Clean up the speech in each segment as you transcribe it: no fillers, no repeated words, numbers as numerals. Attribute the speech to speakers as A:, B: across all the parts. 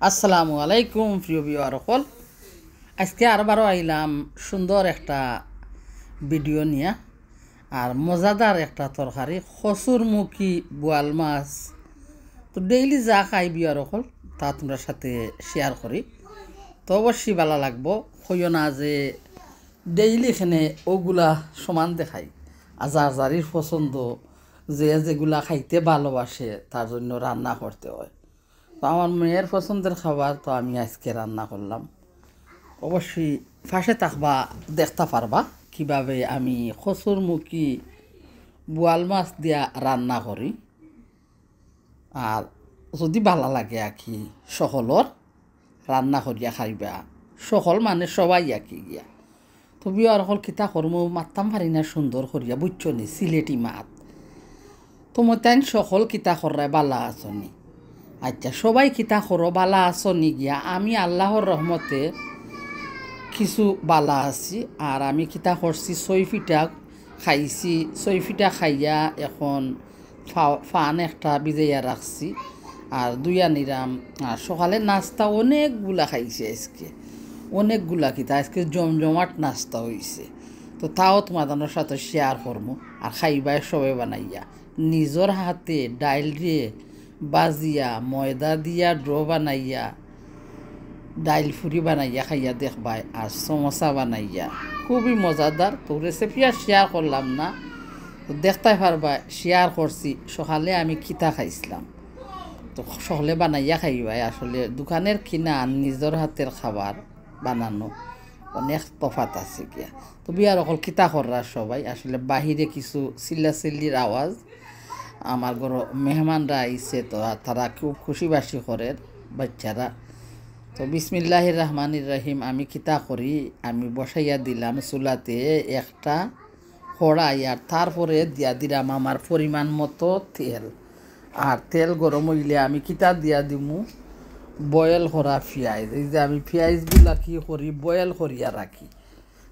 A: আসসালামু আলাইকুম প্রিয় ভিউয়ার সকল। আজকে আরবারও আইলাম সুন্দর একটা ভিডিও নিয়ে, আর মজাদার একটা তরকারি খসুরমুখী বোয়াল মাছ। তো ডেইলি যা খাই ভিউয়ার সকল তা তোমরা সাথে শেয়ার করি, তো অবশ্যই ভালো লাগবো। হইও না যে ডেইলি এখানে ওগুলা সমান দেখাই, আর যার যারির পছন্দ যে যেগুলা খাইতে ভালোবাসে তার জন্য রান্না করতে হয়। তো আমার মেয়ের পছন্দের খাবার, তো আমি আজকে রান্না করলাম। অবশ্যই ফাঁসে থাকবা, দেখতে পারবা কিভাবে আমি খসুরমুখী বোয়াল মাছ দিয়া রান্না করি। আর যদি ভালো লাগে আর কি সকলর রান্না করিয়া খাইবা, সকল মানে সবাই আর কি গিয়া। তো বিয়ার সকল কিতা করমু মারতাম পারি না সুন্দর করিয়া, বুঝছো নি সিলেটি মাত। তো মই তাই সকল কিতা করায় বালা আসনি। আচ্ছা, সবাই কিতা করো বালা আসনি গিয়া, আমি আল্লাহর রহমতে কিছু বালা আছি। আর আমি কিতা করছি, 6 ফিটা খাইছি, 6 ফিটা খাইয়া এখন ফান একটা ভিজাইয়া রাখছি, আর দুইয়া নিরাম। আর সকালে নাস্তা অনেকগুলা খাইছি আজকে, অনেকগুলা কিতা আজকে জমজমাট নাস্তা হয়েছে। তো তাও তোমাদের সাথে শেয়ার করবো। আর খাইবাই সবে বানাইয়া নিজের হাতে ডাইল দিয়ে বাজিয়া ময়দা দিয়া ড্র বানাইয়া ডাইল ফুরি বানাইয়া খাইয়া দেখবাই, আর সমোসা বানাইয়া খুবই মজাদার। তো রেসিপি আর শেয়ার করলাম না, তো দেখতে পারবা শেয়ার করছি সকালে আমি খিতা খাইছিলাম। তো সকালে বানাইয়া খাইবাই, আসলে দোকানের কিনা আর নিজের হাতের খাবার বানানো অনেক তফাত আছে গিয়া। তো বিয়ার অকল কিতা কররা সবাই, আসলে বাহিরে কিছু চিল্লাচিল্লির আওয়াজ, আমার ঘর মেহমানরা আইছে, তো তারা খুব খুশিবাসি করে বাচ্চারা। তো বিসমিল্লাহির রহমানির রহিম আমি কিতা করি, আমি বসাইয়া দিলাম চুলাতে একটা কড়াই, আর তারপরে দিয়া দিলাম আমার পরিমাণ মতো তেল। আর তেল গরম হইলে আমি কিতা দিয়া দিমু বয়েল করা পেঁয়াজ। এই যে আমি পেঁয়াজগুলা কি করি বয়েল করিয়া রাখি,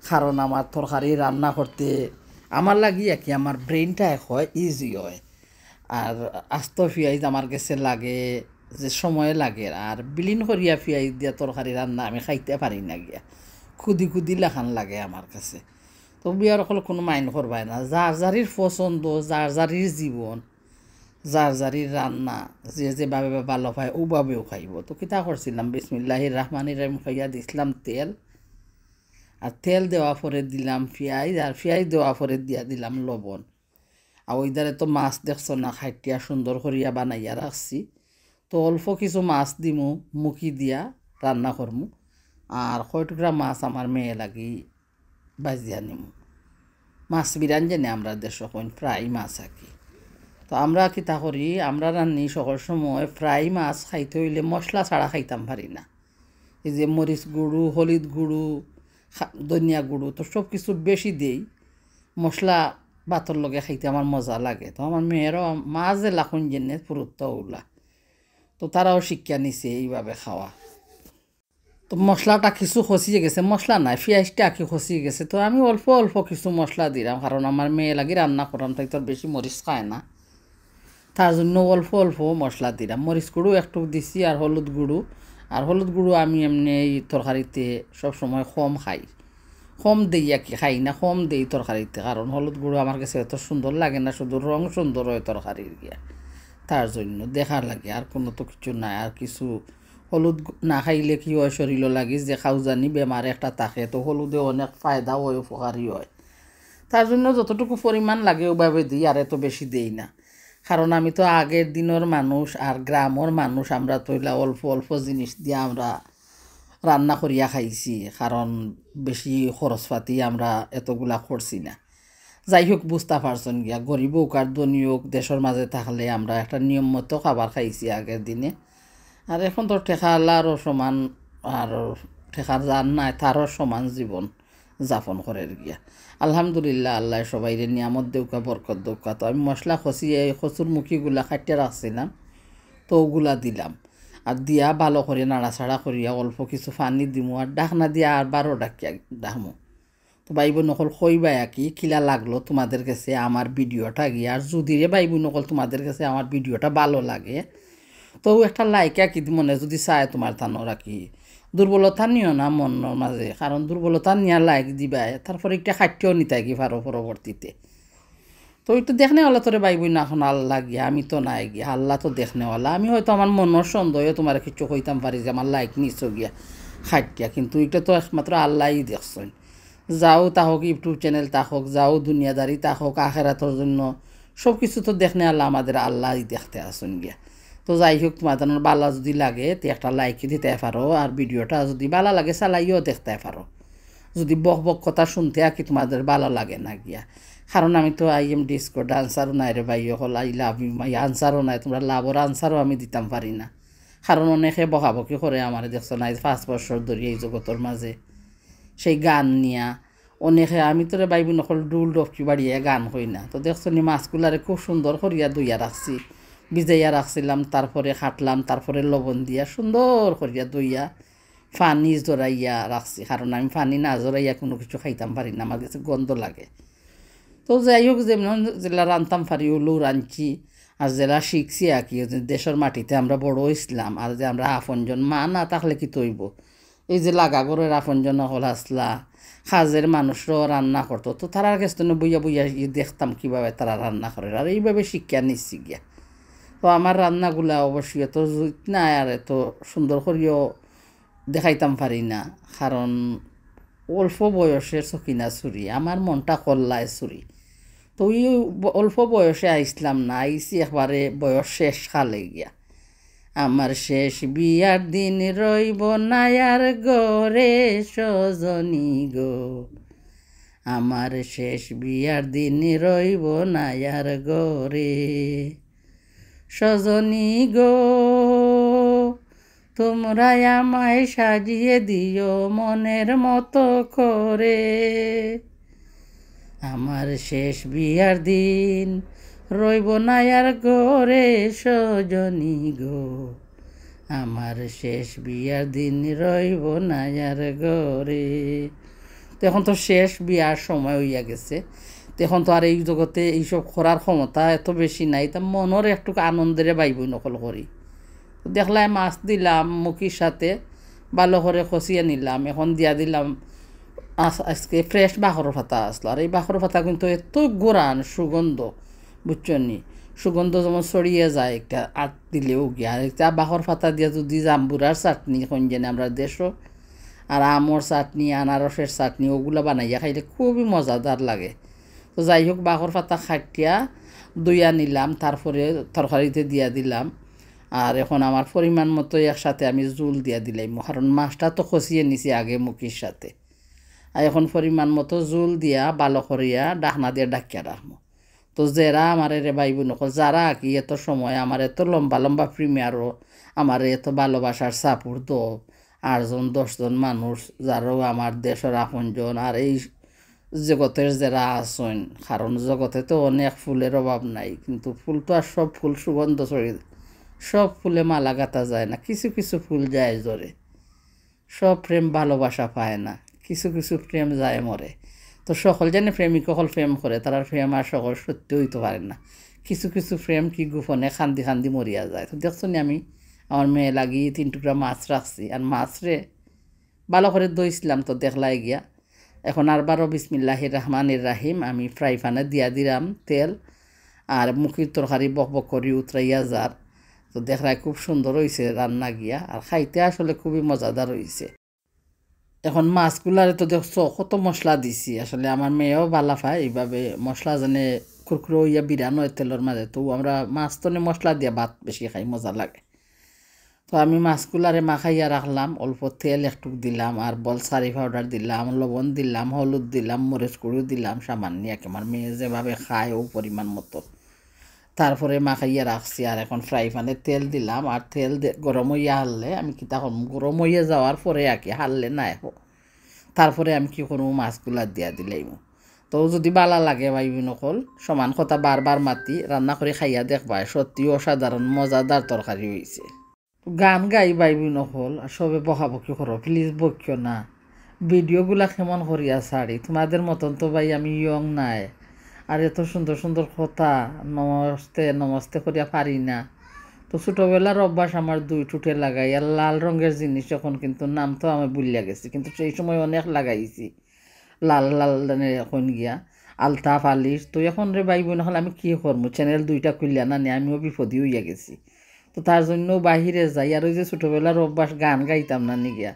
A: কারণ আমার তরকারি রান্না করতে আমার লাগিয়া কি আমার ব্রেনটা হয় ইজি হয়। আর আস্ত পেঁয়াজ আমার কাছে লাগে যে সময় লাগে, আর বিলীন করিয়া পেঁয়াজ দিয়া তরকারি রান্না আমি খাইতে পারি না গিয়া, খুদি খুদি লেখান লাগে আমার কাছে। তো বিয়ার সকলে কোনো মাইন্ড করবাই না, যার যারির পছন্দ, যার যারির জীবন, যার যারির রান্না যে যেভাবে ভালো পায় ওভাবেও খাইব। তো কিতা করছিলাম, বিসমিল্লাহির রহমানির রহিম খাইয়া দিছিলাম তেল, আর তেল দেওয়া পরে দিলাম পেঁয়াজ, আর পেঁয়াজ দেওয়া পরে দিয়া দিলাম লবণ। আর ওই দ্বারে তো মাছ দেখছো না খাইটিয়া সুন্দর করিয়া বানাইয়া রাখছি। তো অল্প কিছু মাছ দিমু মুখি দিয়া রান্না করমু, আর কয় টুকরা মাছ আমার মেয়ে লাগি বাজিয়া নিমু। মাছ বিরান জানি আমরা দেশ ফ্রাই মাছ আঁকি। তো আমরা কিতা করি, আমরা রান্নি সকল সময় ফ্রাই মাছ খাইতে হইলে মশলা ছাড়া খাইতাম পারি না। এই যে মরিচ গুঁড়ো, হলুদ গুঁড়ো, ধনিয়া গুঁড়ো, তো সব কিছু বেশি দেই, মশলা ভাতর লগে খাইতে আমার মজা লাগে। তো আমার মেয়েরও মাছ যে লাখুন জেনে পুরুত্ব ওলা, তো তারাও শিক্ষা নিছে এইভাবে খাওয়া। তো মশলাটা কিছু খসিয়ে গেছে, মশলা নাই পেঁয়াজটা আঁকি খসিয়ে গেছে, তো আমি অল্প অল্প কিছু মশলা দিলাম, কারণ আমার মেয়ে লাগি রান্না করাম, তাই তোর বেশি মরিচ খায় না, তার জন্য অল্প অল্প মশলা দিলাম। মরিচ গুঁড়ো একটু দিছি, আর হলুদ গুঁড়ো। আর হলুদ গুঁড়ো আমি এমনি এই তরকারিতে সবসময় কম খাই, কম দেই আর কি, খাই না কম দেই তরকারিতে, কারণ হলুদ গুঁড়ো আমার কাছে এত সুন্দর লাগে না, শুধু রং সুন্দর হয় তরকারির গিয়া, তার জন্য দেখার লাগে, আর কোনো তো কিছু নাই। আর কিছু হলুদ না খাইলে কি হয়, শরীরও লাগি যে খাও জানি বেমার একটা থাকে, তো হলুদে অনেক ফায়দা হয়, উপকারী হয়, তার জন্য যতটুকু পরিমাণ লাগে ওভাবে দিই, আর এত বেশি দেই না। কারণ আমি তো আগের দিনের মানুষ, আর গ্রামের মানুষ, আমরা তো অল্প অল্প জিনিস দিয়ে আমরা রান্না করিয়া খাইছি, কারণ বেশি খরচপাতি আমরা এতগুলা করছি না। যাই হোক বুঝতে পারছেন গিয়া, গরিব হোক আর ধনী হোক, দেশের মাঝে থাকলে আমরা একটা নিয়ম মতো খাবার খাইছি আগের দিনে। আর এখন তো ঠেকালারও সমান, আর ঠেকার যার নাই তারও সমান জীবন যাপন করে গিয়া। আলহামদুলিল্লাহ, আল্লাহ সবাই নিয়ামত দেউকা বরকত দেউকা। তো আমি মশলা খসিয়ে খসুরমুখীগুলা কাটিয়ে রাখছিলাম, তো ওগুলা দিলাম, আর দিয়া ভালো করে নাড়াচাড়া করিয়া অল্প কিছু পানি দিমু, আর ডাকনা দিয়া আর 12 ডাকিয়া ডাকমু। তো ভাই বোন নকল কইবাই কি কিলা লাগলো তোমাদের কাছে আমার ভিডিওটা গিয়ে, আর যদি রে ভাই বোন নকল তোমাদের কাছে আমার ভিডিওটা ভালো লাগে, তো একটা লাইকা কি মনে যদি চায় তোমার থানো রাখি দুর্বলতা নিও না মনের মাঝে, কারণ দুর্বলতা নিয়ে লাইক দিবা তারপরে একটা খাট্যও নিতে কি পারো পরবর্তীতে। তো একটু দেখনেওয়ালা তোরে বাইবই না এখন আল্লাহ গিয়া, আমি তো নাই গিয়া, আল্লাহ তো দেখনেওয়ালা। আমি হয়তো আমার মনের সন্দেহে তোমার কিছু কইতাম পারি যে আমার লাইক নিচ্ছ গিয়া খাটিয়া, কিন্তু এটা তো একমাত্র আল্লাহই দেখছেন। যাও তাহক ইউটিউব চ্যানেল তাহক, যাও দুনিয়াদারি তাহক, আখেরাতর জন্য সব কিছু তো দেখনে আল্লাহ আমাদের আল্লাহই দেখতে আসুন গিয়া। তো যাই হোক, তোমাদের বালা যদি লাগে তো একটা লাইক দিতে পারো, আর ভিডিওটা যদি বালা লাগে চালাইও দেখতে পারো। যদি বক বক কথা শুনতে কি তোমাদের ভালো লাগে না গিয়া, কারণ আমি তো IM ডিসকো আনসারও নাই রে ভাই, হল আই লাভ ইউ মাই আনসারও নাই, তোমরা লাভর আনসারও আমি দিতাম পারি না, কারণ অনেকে বকাবকি করে আমার দেখছো না 5 বছর ধরে এই জগতের মাঝে সেই গান নিয়া অনেকে। আমি তোরে বাইবি নকল ডুল ডফকি বাড়িয়ে গান হই না, তো দেখছো নি মাছগুলারে খুব সুন্দর করিয়া দইয়া রাখছি, ভিজাইয়া রাখছিলাম, তারপরে খাটলাম, তারপরে লবণ দিয়া সুন্দর করিয়া দইয়া পানি জড়াইয়া রাখছি, কারণ আমি পানি না জড়াইয়া কোনো কিছু খাইতাম পারি না, আমার কাছে গন্ধ লাগে। তো যাই হোক, যেমন জেলা রানতাম পারি ওগুলো রাঁধছি, আর জেলা শিখছি আর কি, দেশের মাটিতে আমরা বড় হইছিলাম, আর যে আমরা আপনজন মা না থাকলে কি তৈব, এই যে লাগাগরের আপনজন হল আসলা কাজের মানুষরাও রান্না করতো, তো তারার কাছে বইয়া বইয়া দেখতাম কীভাবে তারা রান্না করে, আর এইভাবে শিক্ষা নিচ্ছি গিয়া। তো আমার রান্নাগুলা অবশ্যই এত না আর এত সুন্দর করিও দেখাইতাম পারি না, কারণ অল্প বয়সের সকিনা চুরি, আমার মনটা কল্লায় চুরি। তো ওই অল্প বয়সে আইসলাম না, আইসি একবারে বয়স শেষ কালে গিয়া। আমার শেষ বিয়ার দিন রইব নায়ার গরে সজনী গো, আমার শেষ বিয়ার দিন রইব নায়ার গরে সজনী গো, তোমরা আমায় সাজিয়ে দিও মনের মতো করে, আমার শেষ বিয়ার দিন রইব না আর ঘরে সজনী গো, আমার শেষ বিয়ার দিন রইব না আর ঘরে। তো এখন তো শেষ বিয়ার সময় হইয়া গেছে, তখন তো আর এই জগতে এইসব করার ক্ষমতা এত বেশি নাই, তা মনের একটু আনন্দের বাইবই নকল করি। দেখলাই মাছ দিলাম মুখির সাথে ভালো করে কষিয়ে নিলাম, এখন দিয়া দিলাম আজকে ফ্রেশ বাখর পাতা আসলো, আর এই বাখর পাতা কিন্তু এত গোড়ান সুগন্ধ, বুঝছো নি, সুগন্ধ যেমন ছড়িয়ে যায় একটা আট দিলেও গিয়ে। আর একটা বাখর পাতা দিয়ে যদি জাম্বুরার চাটনি কোন জানি আমরা দেশও, আর আমর চাটনি, আনারসের চাটনি, ওগুলো বানাইয়া খাইলে খুবই মজাদার লাগে। তো যাই হোক, বাখর পাতা খাটিয়া দইয়া নিলাম, তারপরে তরকারিতে দিয়া দিলাম, আর এখন আমার পরিমাণ মতো একসাথে আমি জুল দিয়া দিলাম, কারণ মাছটা তো কষিয়ে নিছি আগে মুখির সাথে। আর এখন পরিমাণ মতো জুল দিয়া ভালো করিয়া ডাকনা দিয়ে ডাকিয়া রাখবো। তো যারা আমার রে ভাই বোন যারা কি এত সময় আমার এত লম্বা লম্বা প্রিমিয়ারও আমার এত ভালোবাসার সাপোর্ট দো 8জন 10জন মানুষ, যারাও আমার দেশের আপনজন আর এই জগতের যারা আসেন, কারণ জগতে তো অনেক ফুলের অভাব নাই, কিন্তু ফুল তো আর সব ফুল সুগন্ধ ছড়িয়ে, সব ফুলে মালা গাঁথা যায় না, কিছু কিছু ফুল যায় জ্বরে, সব প্রেম ভালোবাসা পায় না, কিছু কিছু প্রেম যায় মরে। তো সকল জানে প্রেমিক সকল প্রেম করে, তারা প্রেম আর সকল সত্যি হইতে পারে না, কিছু কিছু প্রেম কি গোপনে খান্দি খান্দি মরিয়া যায়। তো দেখছো নি আমি আমার মেয়ে লাগি 3 টুকরা মাছ রাখছি, আর মাছরে ভালো করে দইছিলাম, তো দেখলাই গিয়া। এখন আরবারও বিসমিল্লাহির রহমানির রাহিম আমি ফ্রাই প্যানে দিয়া দিলাম তেল, আর মুখির তরকারি বক বক করি উতরাইয়া যার। তো দেখলাই খুব সুন্দর হয়েছে রান্না গিয়া, আর খাইতে আসলে খুবই মজাদার হয়েছে। এখন মাছগুলারে তো দেখছো কত মশলা দিছি, আসলে আমার মেয়েও ভালো পায় এইভাবে মশলা জানে কুরকুরো হইয়া বিরানো হয় তেলের মাঝে, তো আমরা মাছ তো মশলা দিয়া ভাত বেশি খাই, মজা লাগে। তো আমি মাছগুলারে মাখাইয়া রাখলাম, অল্প তেল একটু দিলাম, আর বলসারি পাউডার দিলাম, লবণ দিলাম, হলুদ দিলাম, মরিচ গুঁড়ো দিলাম সামান্য, আমার মেয়ে যেভাবে খায় ও পরিমাণ মতো, তারপরে মাখাইয়া রাখছি। আর এখন ফ্রাই প্যানে তেল দিলাম, আর তেল গরম হইয়া হারলে আমি কী তখন গরম হইয়া যাওয়ার পরে আর কি হারলে না এখন, তারপরে আমি কী করবো মাছগুলা দিয়া দিলাম। তো যদি বালা লাগে ভাইবি নকল সমান কথা বারবার মাতি রান্না করে খাইয়া দেখবাই, সত্যি অসাধারণ মজাদার তরকারি হয়েছে। গান গাই বাইবি নকল আর সবে বকাবকি করো, প্লিজ বকিও না, ভিডিওগুলা কেমন করিয়া ছাড়ি, তোমাদের মতন তো ভাই আমি ইয়ং নাই, আর এত সুন্দর সুন্দর কথা নমস্তে নমস্তে করিয়া পারি না। তো ছোটোবেলার অভ্যাস আমার দুই ঠোঁটে লাগাই আর লাল রঙের জিনিস এখন কিন্তু নাম তো আমি ভুলিয়া গেছি, কিন্তু সেই সময় অনেক লাগাইছি লাল লাল এখন গিয়া আলতা পালিশ। তো এখন রে ভাই বোন হলে আমি কী করবো, চ্যানেল দুইটা খুললিয়া না নিয়ে আমিও বিপদী হইয়া গেছি। তো তার জন্য বাহিরে যাই, আর ওই যে ছোটোবেলার অভ্যাস গান গাইতাম না নি গিয়া,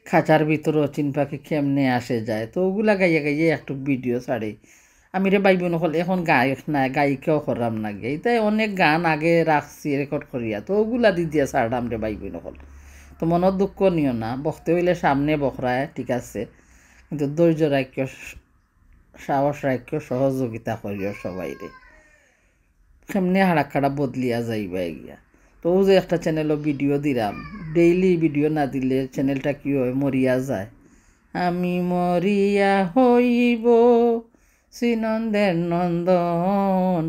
A: খাঁচার ভিতরও চিন পাখি কেমনে আসে যায়, তো ওগুলা গাইয়া গাইয়া একটু ভিডিও ছাড়ে। আমি রে ভাই বোন হল এখন গায়ক না গায়িকাও করাম না গে, তাই অনেক গান আগে রাখছি রেকর্ড করিয়া, তো ওগুলা দি দিয়া ছাড়াম রে ভাই বোন হল। তো মনত দুঃখ নিও না, বকতে হইলে সামনে বকরায় ঠিক আছে, কিন্তু ধৈর্য রাখিও, সাহস রাখিও, সহযোগিতা করিও সবাইরে, কেমনে হাড়াখাড়া বদলিয়া যাইবা গিয়া। তো ও যে একটা চ্যানেলও ভিডিও দিলাম, ডেইলি ভিডিও না দিলে চ্যানেলটা কি হয়, মরিয়া যায়। আমি মরিয়া হইব শ্রীনন্দের নন্দন,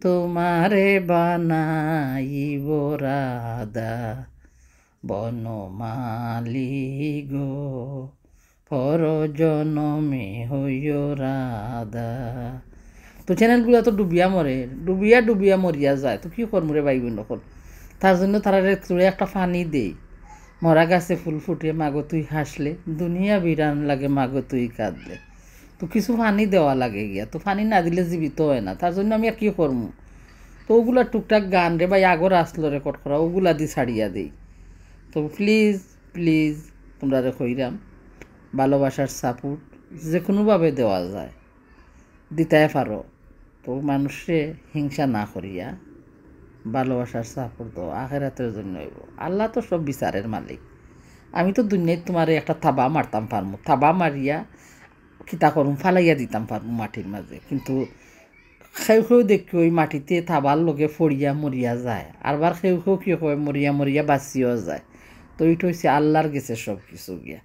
A: তোমারে বানাইব রাধা বনমালী গো, পর জনমে হইও রাধা। তো চ্যানেলগুলো তো ডুবিয়া মরে, ডুবিয়া ডুবিয়া মরিয়া যায়, তো কী করবো রে ভাই বোন নকল। তার জন্য তারা তুলে একটা পানি দেই, মরা গাছে ফুল ফুটে মাগো তুই হাসলে, দুনিয়া বিরান লাগে মাগো তুই কাঁদলে। তো কিছু পানি দেওয়া লাগে গিয়া, তো পানি না দিলে জীবিত হয় না, তার জন্য আমি আর কী করবো। তো ওগুলা টুকটাক গান রে ভাই আগর আসলো রেকর্ড করা, ওগুলা দি ছাড়িয়া দেই। তো প্লিজ প্লিজ তোমরা রে কইরাম, ভালোবাসার সাপোর্ট যে কোনোভাবে দেওয়া যায় দিতে পারো। তো মানুষে হিংসা না করিয়া ভালোবাসার সাপোর্ট দাও, আখেরাতের জন্য হইব। আল্লাহ তো সব বিচারের মালিক। আমি তো দুনিয়ায় তোমার একটা থাবা মারতাম পারমু, থাবা মারিয়া খিতা করুম ফালাইয়া দিতাম পারমু মাটির মাঝে, কিন্তু সেও সেও দেখি ওই মাটিতে থাবার লগে ফড়িয়া মরিয়া যায়, আরবার সেও সেও কী হয় মরিয়া মরিয়া বাঁচিও যায়। তো এইটা হচ্ছে আল্লাহর গেছে সব কিছু গিয়া।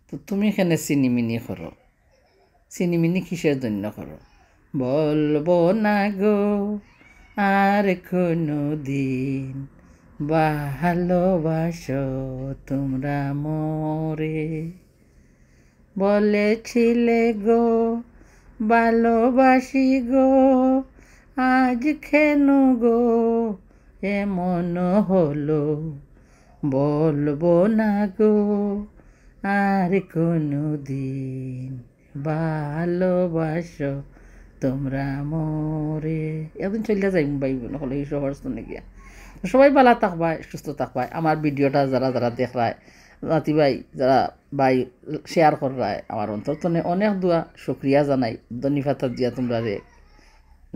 A: তো তুমি এখানে চিনিমিনি করো, চিনিমিনি কিসের জন্য করো, বলবো না গো আর কোনো দিন, ভালোবাসো তোমরা মোরে, বলেছিলে গো ভালোবাসি গো, আজ কেন গো এমন হলো, বলবো না গো আর কোনো দিন, ভালোবাসো তোমরা মোরে। একদিন চলিয়া যাই ভাই বোন হলে এই শহর শুনে গিয়া। সবাই ভালো থাকবাই, সুস্থ থাকবাই। আমার ভিডিওটা যারা যারা দেখরায় নাতি ভাই যারা ভাই শেয়ার করায়, আমার অন্তর তনে অনেক দোয়া শুক্রিয়া জানাই, ধন্যবাদ দিয়া তোমরা রে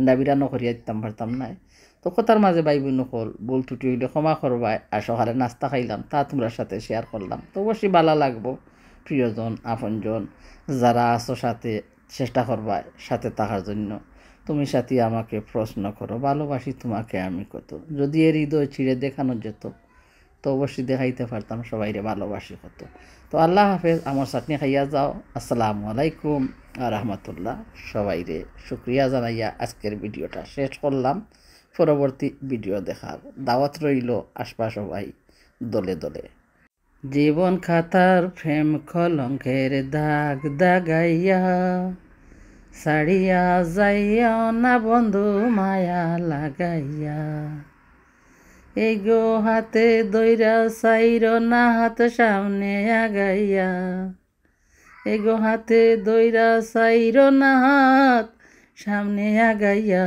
A: নাবিরা নকরিয়া দিতাম পারতাম নাই। তো কথার মাঝে ভাই বোন নকল বল টুটি হইলে ক্ষমা করবাই, আর সকালে নাস্তা খাইলাম তা তোমরা সাথে শেয়ার করলাম, তো অবশ্যই ভালো লাগবো। প্রিয়জন আপনজন যারা আছো সাথে চেষ্টা করবাই সাথে থাকার জন্য। তুমি সাথে আমাকে প্রশ্ন করো, ভালোবাসি তোমাকে আমি কত, যদি এর হৃদয় ছিঁড়ে দেখানো যেত তো অবশ্যই দেখাইতে পারতাম সবাইরে ভালোবাসি কত। তো আল্লাহ হাফেজ, আমার চাটনি খাইয়া যাও। আসসালামু আলাইকুম রহমতুল্লাহ। সবাইরে শুক্রিয়া জানাইয়া আজকের ভিডিওটা শেষ করলাম। পরবর্তী ভিডিও দেখার দাওয়াত রইল, আসবা সবাই দলে দলে। জীবন খাতার প্রেম কলঙ্কের দাগ দাগাইয়া, সারিয়া যাইয়া না বন্ধু মায়া লাগাইয়া, এই গো হাতে দইরা সাইর না হাত সামনে আগাইয়া, এই গো হাতে দইরা সাইর না হাত সামনে আগাইয়া,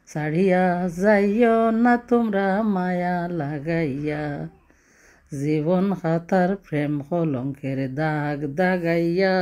A: সারিয়া যাইও না তোমরা মায়া লাগাইয়া, জীবন খাতার প্রেম কলঙ্কের দাগ দাগাইয়া।